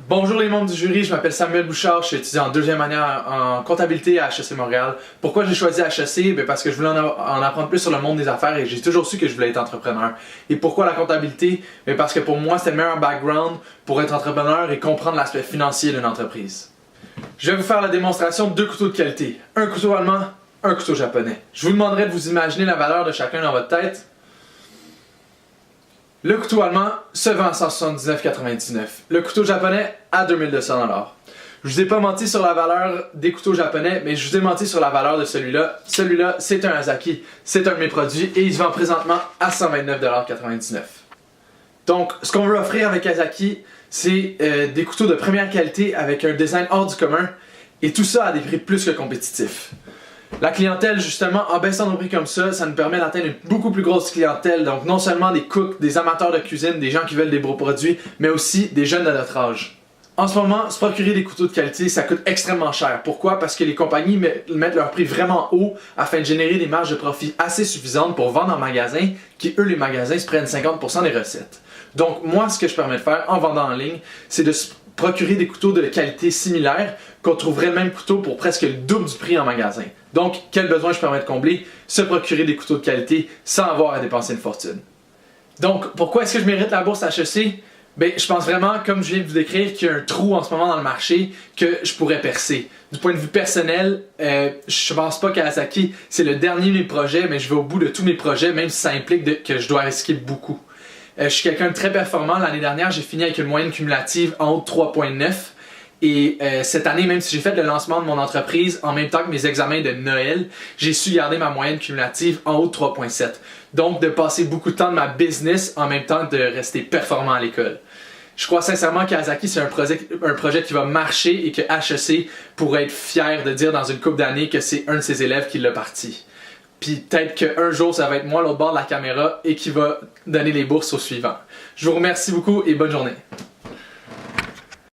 Bonjour les membres du jury, je m'appelle Samuel Bouchard, je suis étudiant en deuxième année en comptabilité à HEC Montréal. Pourquoi j'ai choisi HEC? Parce que je voulais en apprendre plus sur le monde des affaires et j'ai toujours su que je voulais être entrepreneur. Et pourquoi la comptabilité? Parce que pour moi c'était le meilleur background pour être entrepreneur et comprendre l'aspect financier d'une entreprise. Je vais vous faire la démonstration de deux couteaux de qualité. Un couteau allemand, un couteau japonais. Je vous demanderai de vous imaginer la valeur de chacun dans votre tête. Le couteau allemand se vend à 179,99$. Le couteau japonais à 2200$. Je vous ai pas menti sur la valeur des couteaux japonais, mais je vous ai menti sur la valeur de celui-là. Celui-là, c'est un Asahi, c'est un de mes produits et il se vend présentement à 129,99$. Donc, ce qu'on veut offrir avec Asahi, c'est des couteaux de première qualité avec un design hors du commun et tout ça à des prix plus que compétitifs. La clientèle, justement, en baissant nos prix comme ça nous permet d'atteindre une beaucoup plus grosse clientèle. Donc, non seulement des cooks, des amateurs de cuisine, des gens qui veulent des beaux produits, mais aussi des jeunes de notre âge. En ce moment, se procurer des couteaux de qualité, ça coûte extrêmement cher. Pourquoi? Parce que les compagnies mettent leur prix vraiment haut afin de générer des marges de profit assez suffisantes pour vendre en magasin, qui eux, les magasins, se prennent 50% des recettes. Donc, moi, ce que je permets de faire en vendant en ligne, c'est de se procurer des couteaux de qualité similaire qu'on trouverait le même couteau pour presque le double du prix en magasin. Donc, quel besoin je permets de combler? Se procurer des couteaux de qualité sans avoir à dépenser une fortune. Donc, pourquoi est-ce que je mérite la bourse HEC? Je pense vraiment, comme je viens de vous décrire, qu'il y a un trou en ce moment dans le marché que je pourrais percer. Du point de vue personnel, je pense pas qu'Asahi, c'est le dernier de mes projets, mais je vais au bout de tous mes projets, même si ça implique que je dois risquer beaucoup. Je suis quelqu'un de très performant. L'année dernière, j'ai fini avec une moyenne cumulative en haut de 3,9. Et cette année, même si j'ai fait le lancement de mon entreprise en même temps que mes examens de Noël, j'ai su garder ma moyenne cumulative en haut de 3,7. Donc, de passer beaucoup de temps de ma business en même temps de rester performant à l'école. Je crois sincèrement qu'Asahi, c'est un projet qui va marcher et que HEC pourrait être fier de dire dans une couple d'années que c'est un de ses élèves qui l'a parti. Puis peut-être qu'un jour, ça va être moi l'autre bord de la caméra et qui va donner les bourses au suivant. Je vous remercie beaucoup et bonne journée.